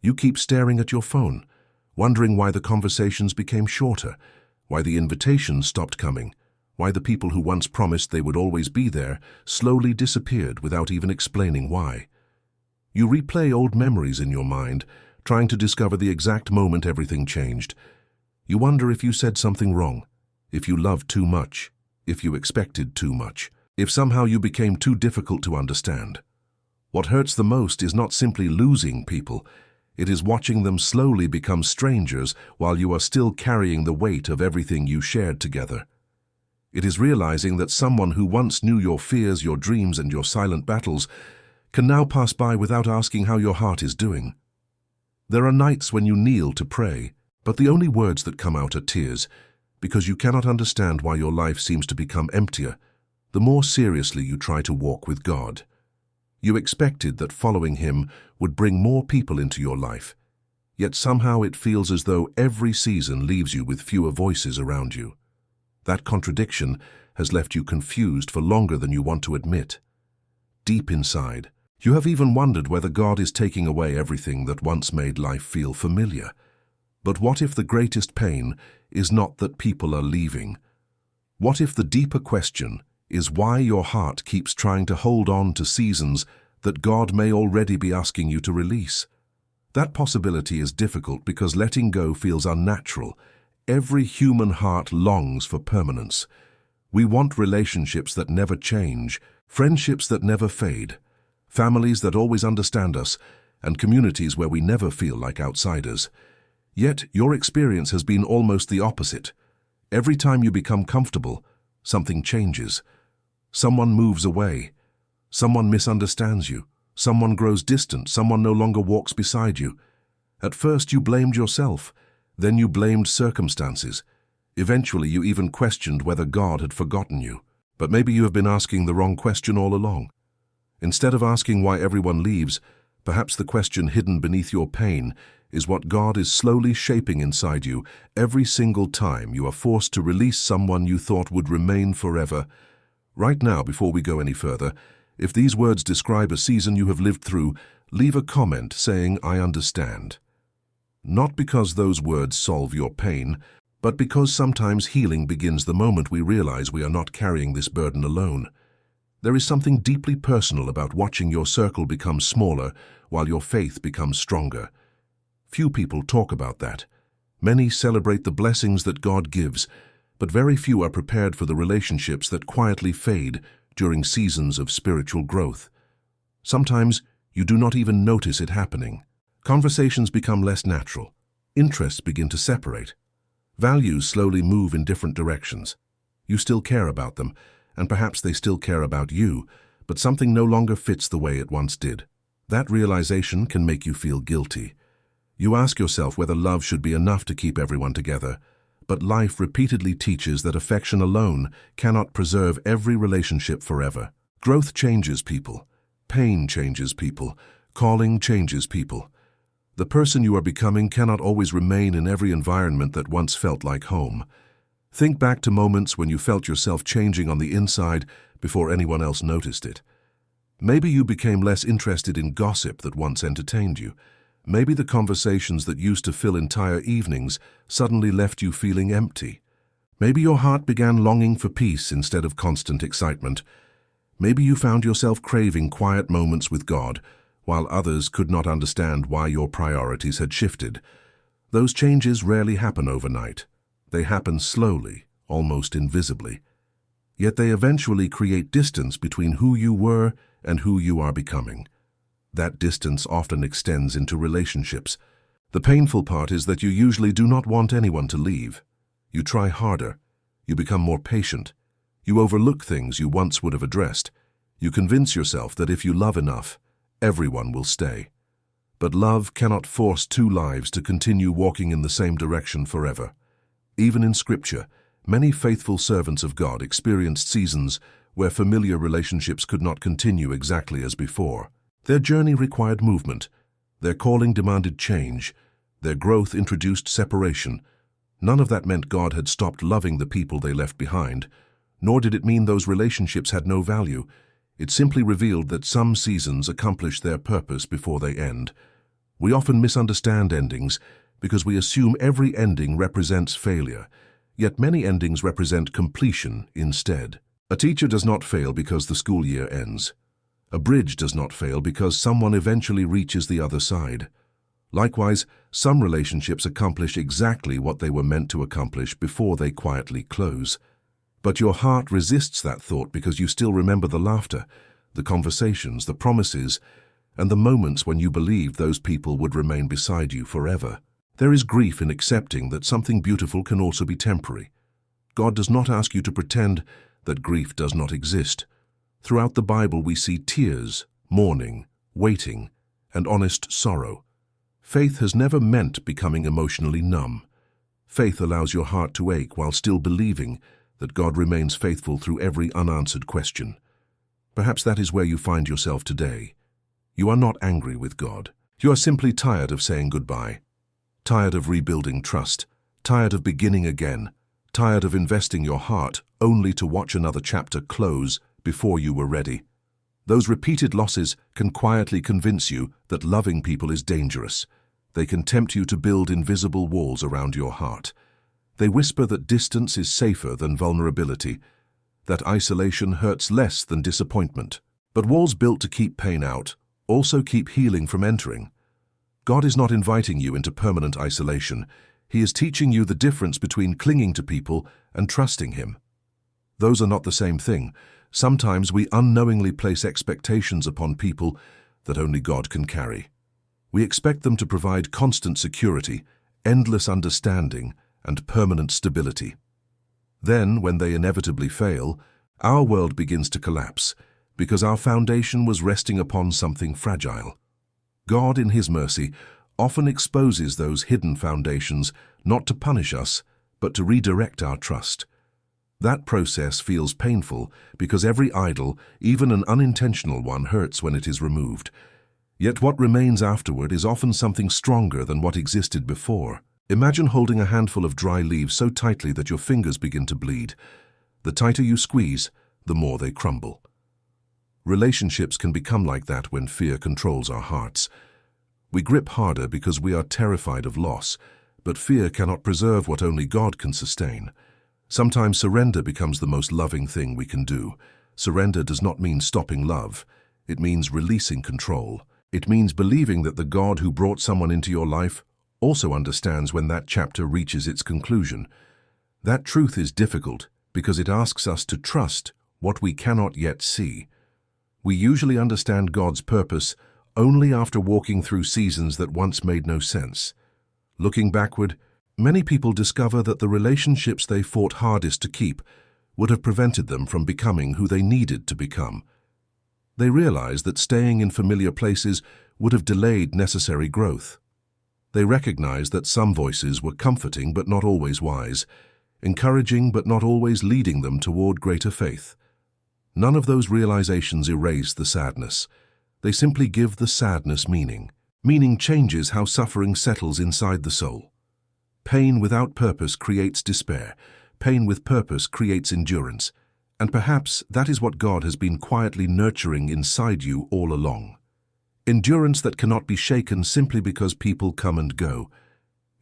You keep staring at your phone, wondering why the conversations became shorter, why the invitations stopped coming, why the people who once promised they would always be there slowly disappeared without even explaining why. You replay old memories in your mind, trying to discover the exact moment everything changed. You wonder if you said something wrong, if you loved too much, if you expected too much, if somehow you became too difficult to understand. What hurts the most is not simply losing people, it is watching them slowly become strangers while you are still carrying the weight of everything you shared together. It is realizing that someone who once knew your fears, your dreams, and your silent battles can now pass by without asking how your heart is doing. There are nights when you kneel to pray, but the only words that come out are tears, because you cannot understand why your life seems to become emptier the more seriously you try to walk with God. You expected that following Him would bring more people into your life, yet somehow it feels as though every season leaves you with fewer voices around you. That contradiction has left you confused for longer than you want to admit. Deep inside, you have even wondered whether God is taking away everything that once made life feel familiar. But what if the greatest pain is not that people are leaving? What if the deeper question is why your heart keeps trying to hold on to seasons that God may already be asking you to release? That possibility is difficult because letting go feels unnatural. Every human heart longs for permanence. We want relationships that never change, friendships that never fade, families that always understand us, and communities where we never feel like outsiders. Yet your experience has been almost the opposite. Every time you become comfortable, something changes. Someone moves away. Someone misunderstands you. Someone grows distant. Someone no longer walks beside you. At first you blamed yourself. Then you blamed circumstances. Eventually you even questioned whether God had forgotten you. But maybe you have been asking the wrong question all along. Instead of asking why everyone leaves, perhaps the question hidden beneath your pain is what God is slowly shaping inside you every single time you are forced to release someone you thought would remain forever. Right now, before we go any further, if these words describe a season you have lived through, leave a comment saying, "I understand." Not because those words solve your pain, but because sometimes healing begins the moment we realize we are not carrying this burden alone. There is something deeply personal about watching your circle become smaller while your faith becomes stronger. Few people talk about that. Many celebrate the blessings that God gives, but very few are prepared for the relationships that quietly fade during seasons of spiritual growth. Sometimes you do not even notice it happening. Conversations become less natural. Interests begin to separate. Values slowly move in different directions. You still care about them, and perhaps they still care about you, but something no longer fits the way it once did. That realization can make you feel guilty. You ask yourself whether love should be enough to keep everyone together, but life repeatedly teaches that affection alone cannot preserve every relationship forever. Growth changes people. Pain changes people. Calling changes people. The person you are becoming cannot always remain in every environment that once felt like home. Think back to moments when you felt yourself changing on the inside before anyone else noticed it. Maybe you became less interested in gossip that once entertained you. Maybe the conversations that used to fill entire evenings suddenly left you feeling empty. Maybe your heart began longing for peace instead of constant excitement. Maybe you found yourself craving quiet moments with God, while others could not understand why your priorities had shifted. Those changes rarely happen overnight. They happen slowly, almost invisibly. Yet they eventually create distance between who you were and who you are becoming. That distance often extends into relationships. The painful part is that you usually do not want anyone to leave. You try harder. You become more patient. You overlook things you once would have addressed. You convince yourself that if you love enough, everyone will stay. But love cannot force two lives to continue walking in the same direction forever. Even in Scripture, many faithful servants of God experienced seasons where familiar relationships could not continue exactly as before. Their journey required movement. Their calling demanded change. Their growth introduced separation. None of that meant God had stopped loving the people they left behind, nor did it mean those relationships had no value. It simply revealed that some seasons accomplish their purpose before they end. We often misunderstand endings because we assume every ending represents failure, yet many endings represent completion instead. A teacher does not fail because the school year ends. A bridge does not fail because someone eventually reaches the other side. Likewise, some relationships accomplish exactly what they were meant to accomplish before they quietly close. But your heart resists that thought because you still remember the laughter, the conversations, the promises, and the moments when you believed those people would remain beside you forever. There is grief in accepting that something beautiful can also be temporary. God does not ask you to pretend that grief does not exist. Throughout the Bible we see tears, mourning, waiting, and honest sorrow. Faith has never meant becoming emotionally numb. Faith allows your heart to ache while still believing that God remains faithful through every unanswered question. Perhaps that is where you find yourself today. You are not angry with God. You are simply tired of saying goodbye, tired of rebuilding trust, tired of beginning again, tired of investing your heart only to watch another chapter close before you were ready. Those repeated losses can quietly convince you that loving people is dangerous. They can tempt you to build invisible walls around your heart. They whisper that distance is safer than vulnerability, that isolation hurts less than disappointment. But walls built to keep pain out also keep healing from entering. God is not inviting you into permanent isolation. He is teaching you the difference between clinging to people and trusting Him. Those are not the same thing. Sometimes we unknowingly place expectations upon people that only God can carry. We expect them to provide constant security, endless understanding, and permanent stability. Then, when they inevitably fail, our world begins to collapse because our foundation was resting upon something fragile. God, in His mercy, often exposes those hidden foundations not to punish us, but to redirect our trust. That process feels painful because every idol, even an unintentional one, hurts when it is removed. Yet what remains afterward is often something stronger than what existed before. Imagine holding a handful of dry leaves so tightly that your fingers begin to bleed. The tighter you squeeze, the more they crumble. Relationships can become like that when fear controls our hearts. We grip harder because we are terrified of loss, but fear cannot preserve what only God can sustain. Sometimes surrender becomes the most loving thing we can do. Surrender does not mean stopping love. It means releasing control. It means believing that the God who brought someone into your life also understands when that chapter reaches its conclusion. That truth is difficult because it asks us to trust what we cannot yet see. We usually understand God's purpose only after walking through seasons that once made no sense. Looking backward, many people discover that the relationships they fought hardest to keep would have prevented them from becoming who they needed to become. They realize that staying in familiar places would have delayed necessary growth. They recognize that some voices were comforting but not always wise, encouraging but not always leading them toward greater faith. None of those realizations erase the sadness. They simply give the sadness meaning. Meaning changes how suffering settles inside the soul. Pain without purpose creates despair. Pain with purpose creates endurance. And perhaps that is what God has been quietly nurturing inside you all along. Endurance that cannot be shaken simply because people come and go.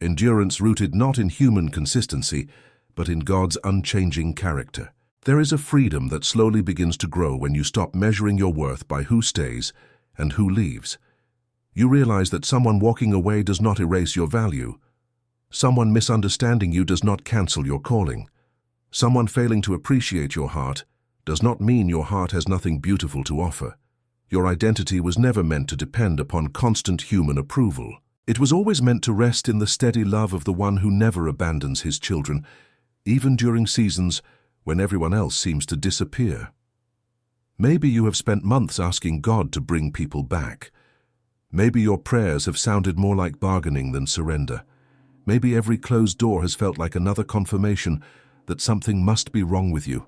Endurance rooted not in human consistency, but in God's unchanging character. There is a freedom that slowly begins to grow when you stop measuring your worth by who stays and who leaves. You realize that someone walking away does not erase your value. Someone misunderstanding you does not cancel your calling. Someone failing to appreciate your heart does not mean your heart has nothing beautiful to offer. Your identity was never meant to depend upon constant human approval. It was always meant to rest in the steady love of the one who never abandons his children, even during seasons when everyone else seems to disappear. Maybe you have spent months asking God to bring people back. Maybe your prayers have sounded more like bargaining than surrender. Maybe every closed door has felt like another confirmation that something must be wrong with you.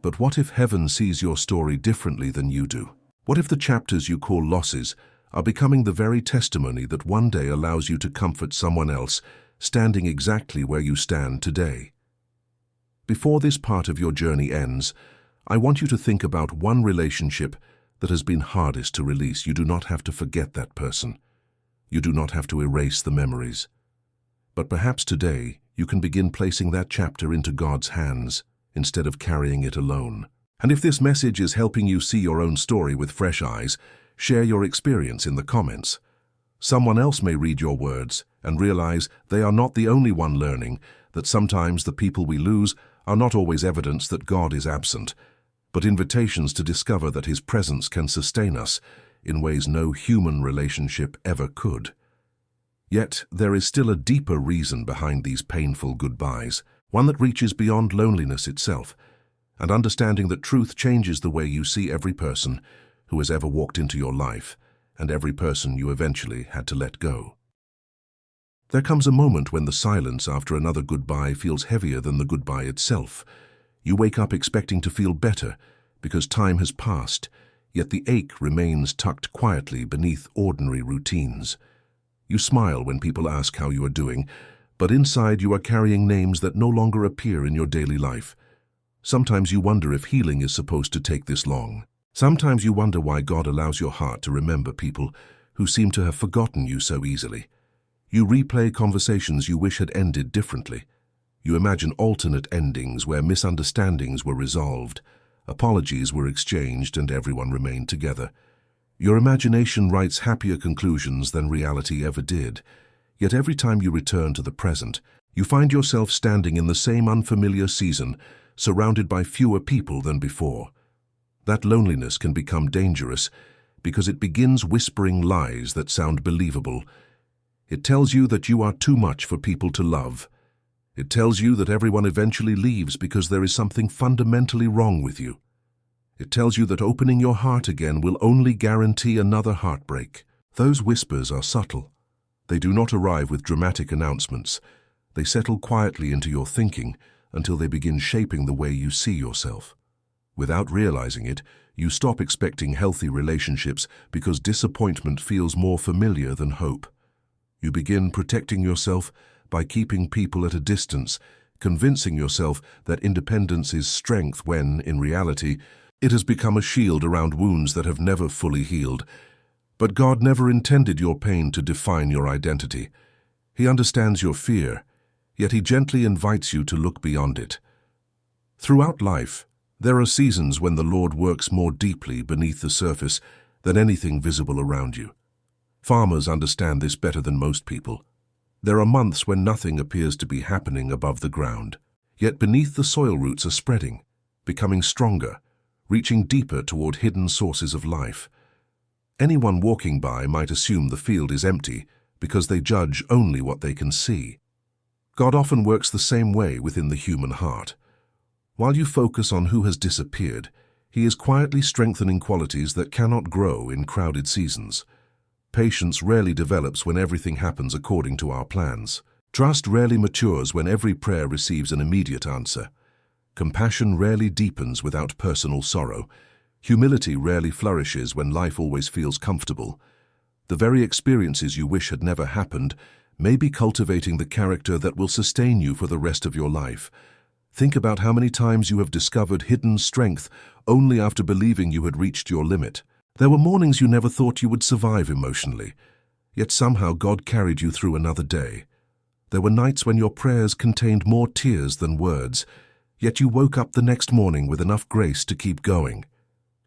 But what if heaven sees your story differently than you do? What if the chapters you call losses are becoming the very testimony that one day allows you to comfort someone else, standing exactly where you stand today? Before this part of your journey ends, I want you to think about one relationship that has been hardest to release. You do not have to forget that person. You do not have to erase the memories. But perhaps today you can begin placing that chapter into God's hands instead of carrying it alone. And if this message is helping you see your own story with fresh eyes, share your experience in the comments. Someone else may read your words and realize they are not the only one learning, that sometimes the people we lose are not always evidence that God is absent, but invitations to discover that His presence can sustain us in ways no human relationship ever could. Yet there is still a deeper reason behind these painful goodbyes, one that reaches beyond loneliness itself, and understanding that truth changes the way you see every person who has ever walked into your life and every person you eventually had to let go. There comes a moment when the silence after another goodbye feels heavier than the goodbye itself. You wake up expecting to feel better because time has passed, yet the ache remains tucked quietly beneath ordinary routines. You smile when people ask how you are doing, but inside you are carrying names that no longer appear in your daily life. Sometimes you wonder if healing is supposed to take this long. Sometimes you wonder why God allows your heart to remember people who seem to have forgotten you so easily. You replay conversations you wish had ended differently. You imagine alternate endings where misunderstandings were resolved, apologies were exchanged, and everyone remained together. Your imagination writes happier conclusions than reality ever did. Yet every time you return to the present, you find yourself standing in the same unfamiliar season, surrounded by fewer people than before. That loneliness can become dangerous because it begins whispering lies that sound believable. It tells you that you are too much for people to love. It tells you that everyone eventually leaves because there is something fundamentally wrong with you. It tells you that opening your heart again will only guarantee another heartbreak. Those whispers are subtle. They do not arrive with dramatic announcements. They settle quietly into your thinking until they begin shaping the way you see yourself. Without realizing it, you stop expecting healthy relationships because disappointment feels more familiar than hope. You begin protecting yourself by keeping people at a distance, convincing yourself that independence is strength when, in reality, it has become a shield around wounds that have never fully healed. But God never intended your pain to define your identity. He understands your fear, yet He gently invites you to look beyond it. Throughout life, there are seasons when the Lord works more deeply beneath the surface than anything visible around you. Farmers understand this better than most people. There are months when nothing appears to be happening above the ground, yet beneath the soil roots are spreading, becoming stronger, reaching deeper toward hidden sources of life. Anyone walking by might assume the field is empty because they judge only what they can see. God often works the same way within the human heart. While you focus on who has disappeared, He is quietly strengthening qualities that cannot grow in crowded seasons. Patience rarely develops when everything happens according to our plans. Trust rarely matures when every prayer receives an immediate answer. Compassion rarely deepens without personal sorrow. Humility rarely flourishes when life always feels comfortable. The very experiences you wish had never happened may be cultivating the character that will sustain you for the rest of your life. Think about how many times you have discovered hidden strength only after believing you had reached your limit. There were mornings you never thought you would survive emotionally, yet somehow God carried you through another day. There were nights when your prayers contained more tears than words, yet you woke up the next morning with enough grace to keep going.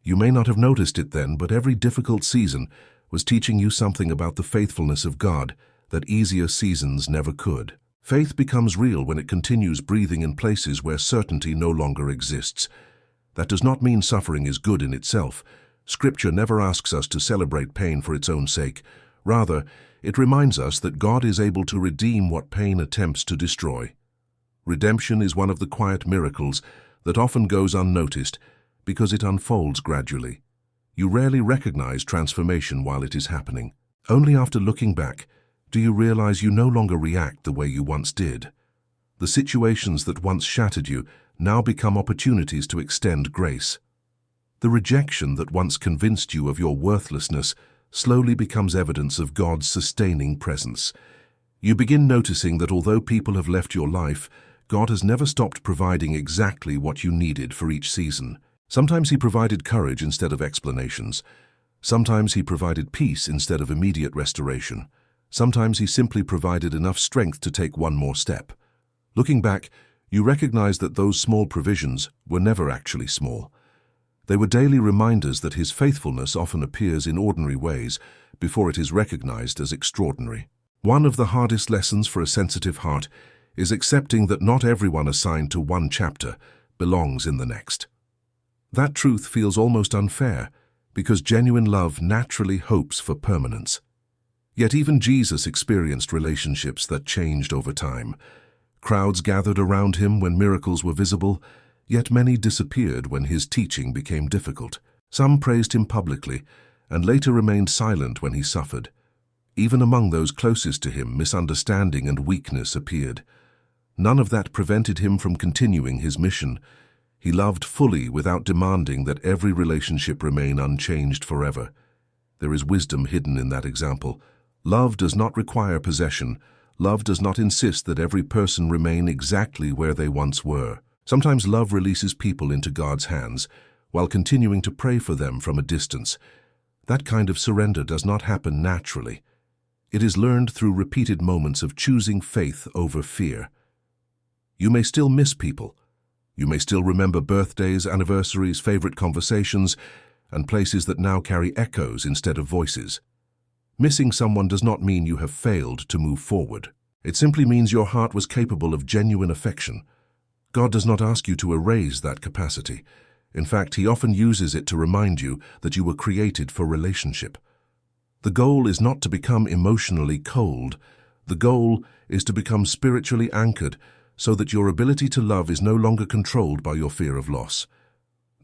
You may not have noticed it then, but every difficult season was teaching you something about the faithfulness of God that easier seasons never could. Faith becomes real when it continues breathing in places where certainty no longer exists. That does not mean suffering is good in itself. Scripture never asks us to celebrate pain for its own sake. Rather, it reminds us that God is able to redeem what pain attempts to destroy. Redemption is one of the quiet miracles that often goes unnoticed because it unfolds gradually. You rarely recognize transformation while it is happening. Only after looking back do you realize you no longer react the way you once did. The situations that once shattered you now become opportunities to extend grace. The rejection that once convinced you of your worthlessness slowly becomes evidence of God's sustaining presence. You begin noticing that although people have left your life, God has never stopped providing exactly what you needed for each season. Sometimes He provided courage instead of explanations. Sometimes He provided peace instead of immediate restoration. Sometimes he simply provided enough strength to take one more step. Looking back, you recognize that those small provisions were never actually small. They were daily reminders that his faithfulness often appears in ordinary ways before it is recognized as extraordinary. One of the hardest lessons for a sensitive heart is accepting that not everyone assigned to one chapter belongs in the next. That truth feels almost unfair, because genuine love naturally hopes for permanence. Yet even Jesus experienced relationships that changed over time. Crowds gathered around him when miracles were visible, yet many disappeared when his teaching became difficult. Some praised him publicly, and later remained silent when he suffered. Even among those closest to him, misunderstanding and weakness appeared. None of that prevented him from continuing his mission. He loved fully without demanding that every relationship remain unchanged forever. There is wisdom hidden in that example. Love does not require possession. Love does not insist that every person remain exactly where they once were. Sometimes love releases people into God's hands, while continuing to pray for them from a distance. That kind of surrender does not happen naturally. It is learned through repeated moments of choosing faith over fear. You may still miss people. You may still remember birthdays, anniversaries, favorite conversations, and places that now carry echoes instead of voices. Missing someone does not mean you have failed to move forward. It simply means your heart was capable of genuine affection. God does not ask you to erase that capacity. In fact, He often uses it to remind you that you were created for relationship. The goal is not to become emotionally cold. The goal is to become spiritually anchored, so that your ability to love is no longer controlled by your fear of loss.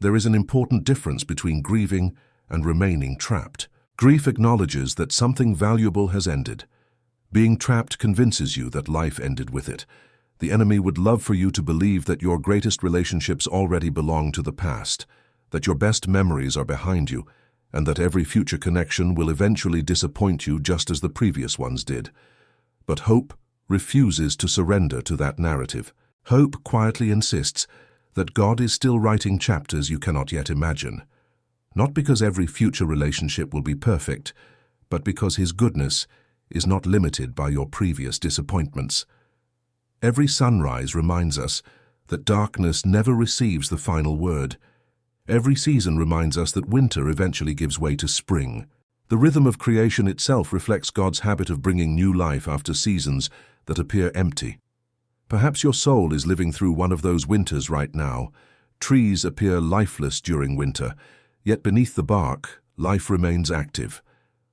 There is an important difference between grieving and remaining trapped. Grief acknowledges that something valuable has ended. Being trapped convinces you that life ended with it. The enemy would love for you to believe that your greatest relationships already belong to the past, that your best memories are behind you, and that every future connection will eventually disappoint you just as the previous ones did. But hope refuses to surrender to that narrative. Hope quietly insists that God is still writing chapters you cannot yet imagine. Not because every future relationship will be perfect, but because His goodness is not limited by your previous disappointments. Every sunrise reminds us that darkness never receives the final word. Every season reminds us that winter eventually gives way to spring. The rhythm of creation itself reflects God's habit of bringing new life after seasons that appear empty. Perhaps your soul is living through one of those winters right now. Trees appear lifeless during winter, yet beneath the bark, life remains active.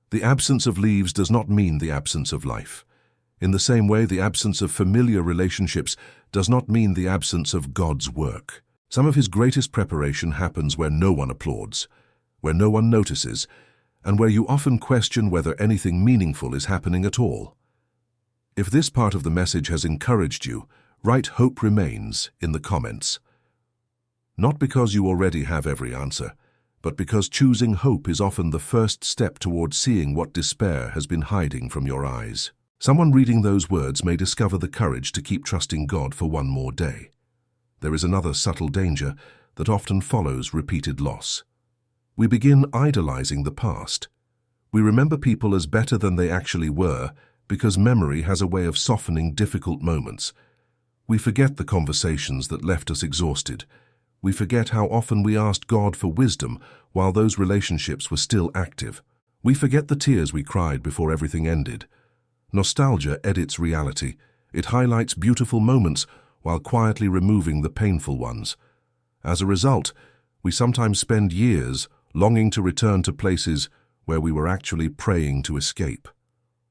The absence of leaves does not mean the absence of life. In the same way, the absence of familiar relationships does not mean the absence of God's work. Some of His greatest preparation happens where no one applauds, where no one notices, and where you often question whether anything meaningful is happening at all. If this part of the message has encouraged you, write "Hope Remains" in the comments. Not because you already have every answer, but because choosing hope is often the first step toward seeing what despair has been hiding from your eyes. Someone reading those words may discover the courage to keep trusting God for one more day. There is another subtle danger that often follows repeated loss. We begin idolizing the past. We remember people as better than they actually were because memory has a way of softening difficult moments. We forget the conversations that left us exhausted. We forget how often we asked God for wisdom while those relationships were still active. We forget the tears we cried before everything ended. Nostalgia edits reality. It highlights beautiful moments while quietly removing the painful ones. As a result, we sometimes spend years longing to return to places where we were actually praying to escape.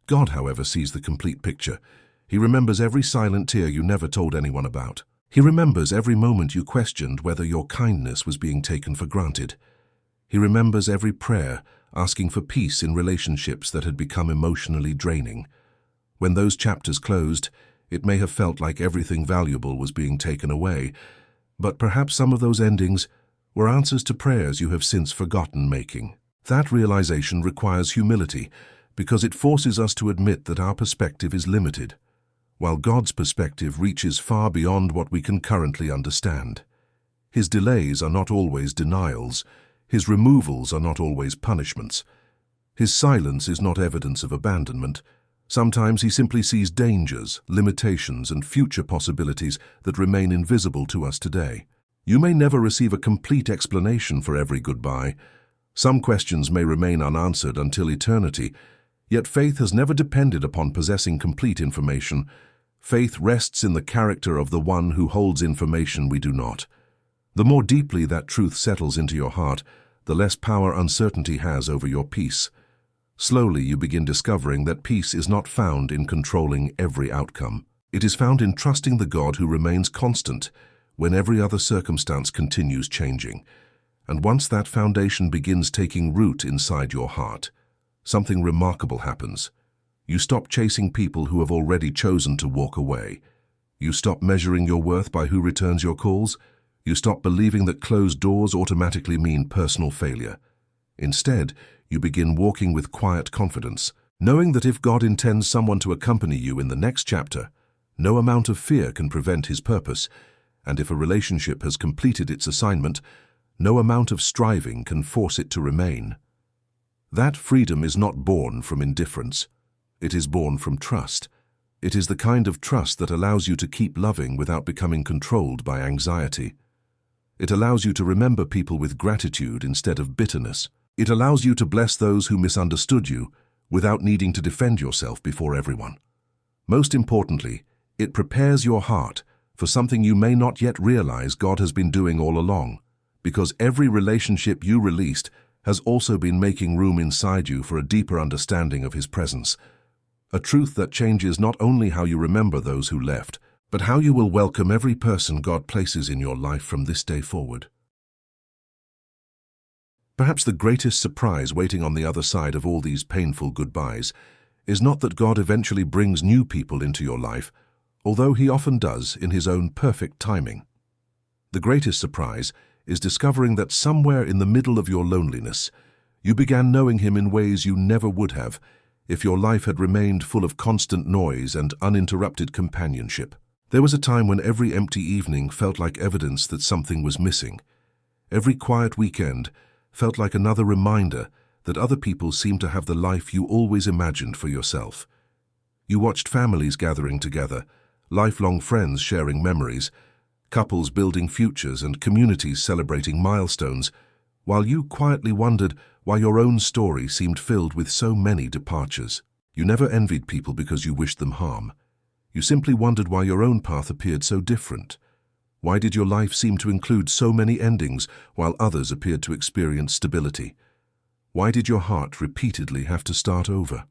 God, however, sees the complete picture. He remembers every silent tear you never told anyone about. He remembers every moment you questioned whether your kindness was being taken for granted. He remembers every prayer asking for peace in relationships that had become emotionally draining. When those chapters closed, it may have felt like everything valuable was being taken away, but perhaps some of those endings were answers to prayers you have since forgotten making. That realization requires humility, because it forces us to admit that our perspective is limited, while God's perspective reaches far beyond what we can currently understand. His delays are not always denials. His removals are not always punishments. His silence is not evidence of abandonment, Sometimes he simply sees dangers, limitations, and future possibilities that remain invisible to us today. You may never receive a complete explanation for every goodbye. Some questions may remain unanswered until eternity, yet faith has never depended upon possessing complete information. Faith rests in the character of the one who holds information we do not. The more deeply that truth settles into your heart, the less power uncertainty has over your peace. Slowly you begin discovering that peace is not found in controlling every outcome. It is found in trusting the God who remains constant when every other circumstance continues changing. And once that foundation begins taking root inside your heart, something remarkable happens. You stop chasing people who have already chosen to walk away. You stop measuring your worth by who returns your calls. You stop believing that closed doors automatically mean personal failure. Instead, you begin walking with quiet confidence, knowing that if God intends someone to accompany you in the next chapter, no amount of fear can prevent his purpose, and if a relationship has completed its assignment, no amount of striving can force it to remain. That freedom is not born from indifference. It is born from trust. It is the kind of trust that allows you to keep loving without becoming controlled by anxiety. It allows you to remember people with gratitude instead of bitterness. It allows you to bless those who misunderstood you without needing to defend yourself before everyone. Most importantly, it prepares your heart for something you may not yet realize God has been doing all along, because every relationship you released has also been making room inside you for a deeper understanding of his presence. A truth that changes not only how you remember those who left, but how you will welcome every person God places in your life from this day forward. Perhaps the greatest surprise waiting on the other side of all these painful goodbyes is not that God eventually brings new people into your life, although he often does in his own perfect timing. The greatest surprise is discovering that somewhere in the middle of your loneliness, you began knowing him in ways you never would have if your life had remained full of constant noise and uninterrupted companionship. There was a time when every empty evening felt like evidence that something was missing. Every quiet weekend felt like another reminder that other people seemed to have the life you always imagined for yourself. You watched families gathering together, lifelong friends sharing memories, couples building futures and communities celebrating milestones, while you quietly wondered why your own story seemed filled with so many departures. You never envied people because you wished them harm. You simply wondered why your own path appeared so different. Why did your life seem to include so many endings while others appeared to experience stability? Why did your heart repeatedly have to start over?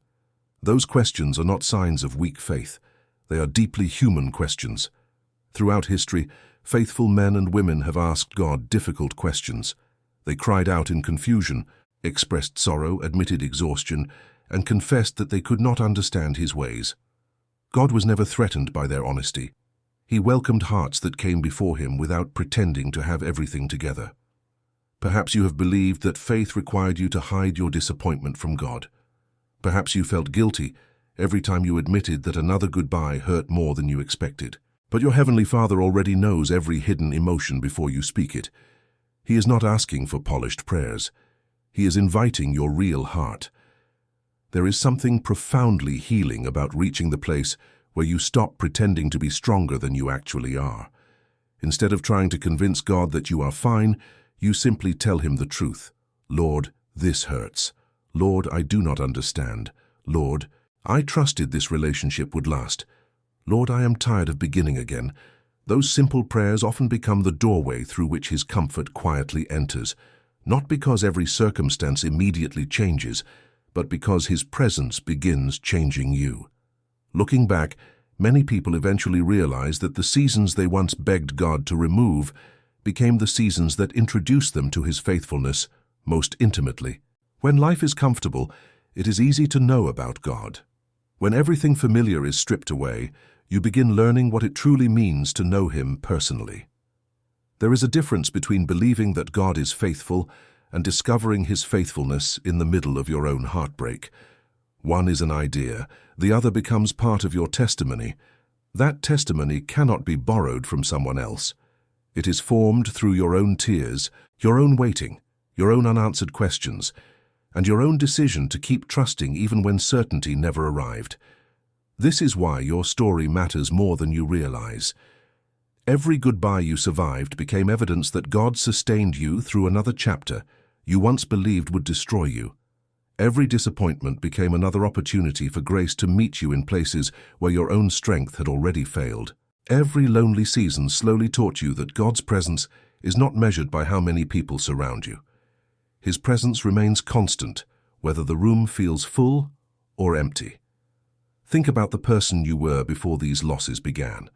Those questions are not signs of weak faith. They are deeply human questions. Throughout history, faithful men and women have asked God difficult questions. They cried out in confusion, expressed sorrow, admitted exhaustion, and confessed that they could not understand his ways. God was never threatened by their honesty. He welcomed hearts that came before him without pretending to have everything together. Perhaps you have believed that faith required you to hide your disappointment from God. Perhaps you felt guilty every time you admitted that another goodbye hurt more than you expected. But your Heavenly Father already knows every hidden emotion before you speak it. He is not asking for polished prayers. He is inviting your real heart. There is something profoundly healing about reaching the place where you stop pretending to be stronger than you actually are. Instead of trying to convince God that you are fine, you simply tell him the truth. Lord, this hurts. Lord, I do not understand. Lord, I trusted this relationship would last. Lord, I am tired of beginning again. Those simple prayers often become the doorway through which his comfort quietly enters, not because every circumstance immediately changes, but because his presence begins changing you. Looking back, many people eventually realize that the seasons they once begged God to remove became the seasons that introduced them to his faithfulness most intimately. When life is comfortable, it is easy to know about God. When everything familiar is stripped away, you begin learning what it truly means to know him personally. There is a difference between believing that God is faithful and discovering his faithfulness in the middle of your own heartbreak. One is an idea, the other becomes part of your testimony. That testimony cannot be borrowed from someone else. It is formed through your own tears, your own waiting, your own unanswered questions, and your own decision to keep trusting even when certainty never arrived. This is why your story matters more than you realize. Every goodbye you survived became evidence that God sustained you through another chapter you once believed would destroy you. Every disappointment became another opportunity for grace to meet you in places where your own strength had already failed. Every lonely season slowly taught you that God's presence is not measured by how many people surround you. His presence remains constant, whether the room feels full or empty. Think about the person you were before these losses began.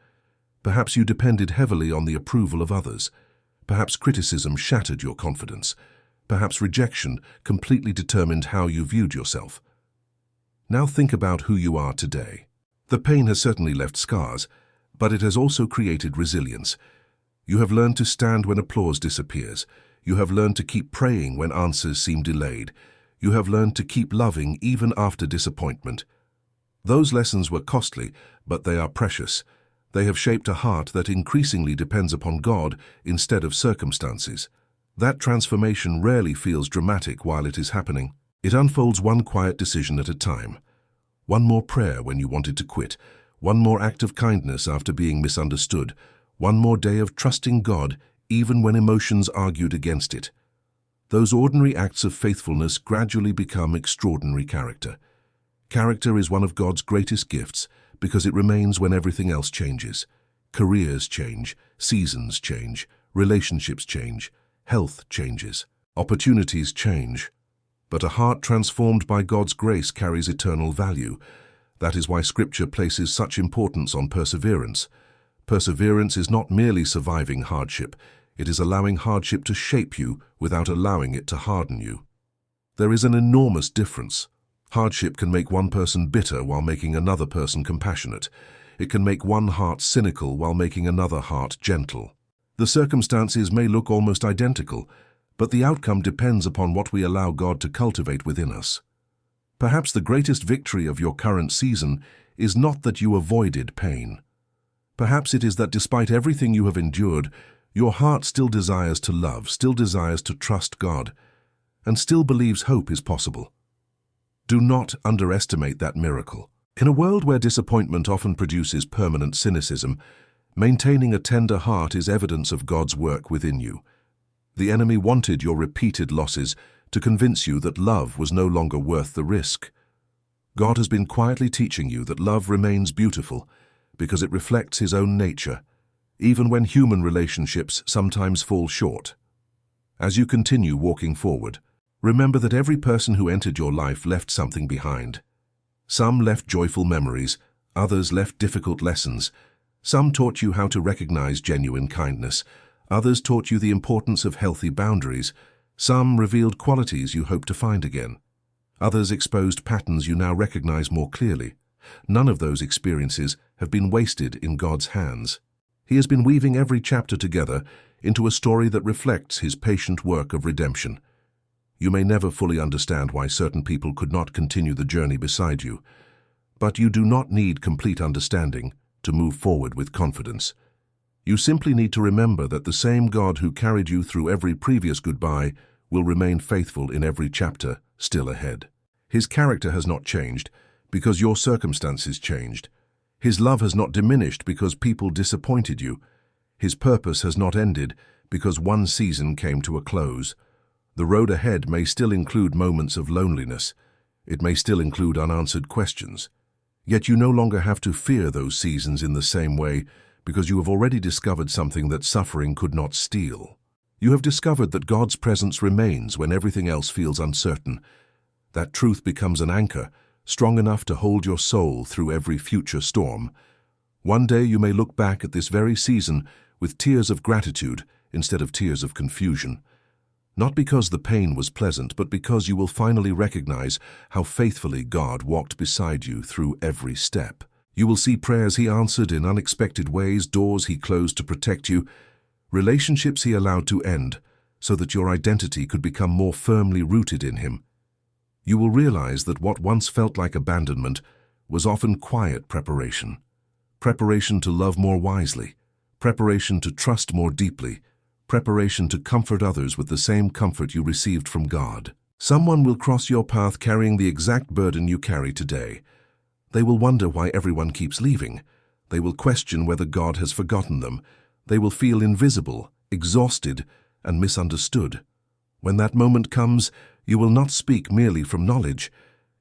Perhaps you depended heavily on the approval of others. Perhaps criticism shattered your confidence. Perhaps rejection completely determined how you viewed yourself. Now think about who you are today. The pain has certainly left scars, but it has also created resilience. You have learned to stand when applause disappears. You have learned to keep praying when answers seem delayed. You have learned to keep loving even after disappointment. Those lessons were costly, but they are precious. They have shaped a heart that increasingly depends upon God instead of circumstances. That transformation rarely feels dramatic while it is happening. It unfolds one quiet decision at a time. One more prayer when you wanted to quit. One more act of kindness after being misunderstood. One more day of trusting God even when emotions argued against it. Those ordinary acts of faithfulness gradually become extraordinary character. Character is one of God's greatest gifts because it remains when everything else changes. Careers change, seasons change, relationships change, health changes, opportunities change. But a heart transformed by God's grace carries eternal value. That is why Scripture places such importance on perseverance. Perseverance is not merely surviving hardship, it is allowing hardship to shape you without allowing it to harden you. There is an enormous difference. Hardship can make one person bitter while making another person compassionate. It can make one heart cynical while making another heart gentle. The circumstances may look almost identical, but the outcome depends upon what we allow God to cultivate within us. Perhaps the greatest victory of your current season is not that you avoided pain. Perhaps it is that despite everything you have endured, your heart still desires to love, still desires to trust God, and still believes hope is possible. Do not underestimate that miracle. In a world where disappointment often produces permanent cynicism, maintaining a tender heart is evidence of God's work within you. The enemy wanted your repeated losses to convince you that love was no longer worth the risk. God has been quietly teaching you that love remains beautiful because it reflects His own nature, even when human relationships sometimes fall short. As you continue walking forward, remember that every person who entered your life left something behind. Some left joyful memories, others left difficult lessons. Some taught you how to recognize genuine kindness. Others taught you the importance of healthy boundaries. Some revealed qualities you hope to find again. Others exposed patterns you now recognize more clearly. None of those experiences have been wasted in God's hands. He has been weaving every chapter together into a story that reflects His patient work of redemption. You may never fully understand why certain people could not continue the journey beside you, but you do not need complete understanding to move forward with confidence. You simply need to remember that the same God who carried you through every previous goodbye will remain faithful in every chapter still ahead. His character has not changed because your circumstances changed. His love has not diminished because people disappointed you. His purpose has not ended because one season came to a close. The road ahead may still include moments of loneliness. It may still include unanswered questions. Yet you no longer have to fear those seasons in the same way because you have already discovered something that suffering could not steal. You have discovered that God's presence remains when everything else feels uncertain. That truth becomes an anchor, strong enough to hold your soul through every future storm. One day you may look back at this very season with tears of gratitude instead of tears of confusion. Not because the pain was pleasant, but because you will finally recognize how faithfully God walked beside you through every step. You will see prayers He answered in unexpected ways, doors He closed to protect you, relationships He allowed to end so that your identity could become more firmly rooted in Him. You will realize that what once felt like abandonment was often quiet preparation. Preparation to love more wisely, preparation to trust more deeply, preparation to comfort others with the same comfort you received from God. Someone will cross your path carrying the exact burden you carry today. They will wonder why everyone keeps leaving. They will question whether God has forgotten them. They will feel invisible, exhausted, and misunderstood. When that moment comes, you will not speak merely from knowledge.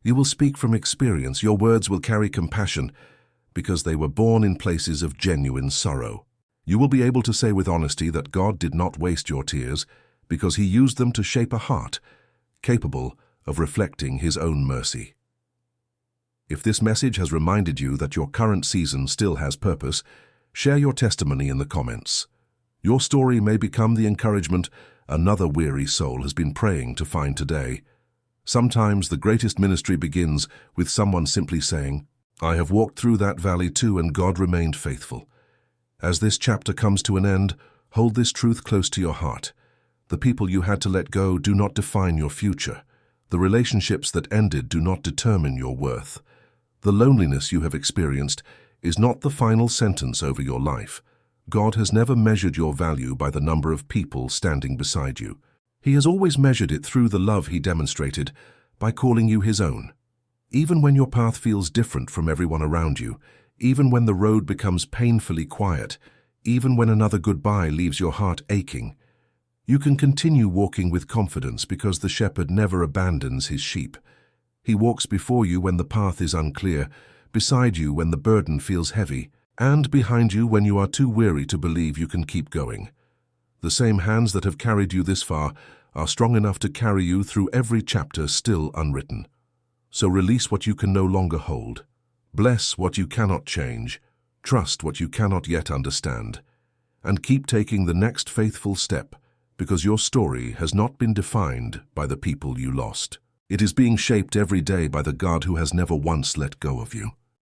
You will speak from experience. Your words will carry compassion because they were born in places of genuine sorrow. You will be able to say with honesty that God did not waste your tears because He used them to shape a heart capable of reflecting His own mercy. If this message has reminded you that your current season still has purpose, share your testimony in the comments. Your story may become the encouragement another weary soul has been praying to find today. Sometimes the greatest ministry begins with someone simply saying, "I have walked through that valley too, and God remained faithful." As this chapter comes to an end, hold this truth close to your heart. The people you had to let go do not define your future. The relationships that ended do not determine your worth. The loneliness you have experienced is not the final sentence over your life. God has never measured your value by the number of people standing beside you. He has always measured it through the love He demonstrated by calling you His own. Even when your path feels different from everyone around you, even when the road becomes painfully quiet, even when another goodbye leaves your heart aching, you can continue walking with confidence because the shepherd never abandons his sheep. He walks before you when the path is unclear, beside you when the burden feels heavy, and behind you when you are too weary to believe you can keep going. The same hands that have carried you this far are strong enough to carry you through every chapter still unwritten. So release what you can no longer hold. Bless what you cannot change. Trust what you cannot yet understand. And keep taking the next faithful step, because your story has not been defined by the people you lost. It is being shaped every day by the God who has never once let go of you.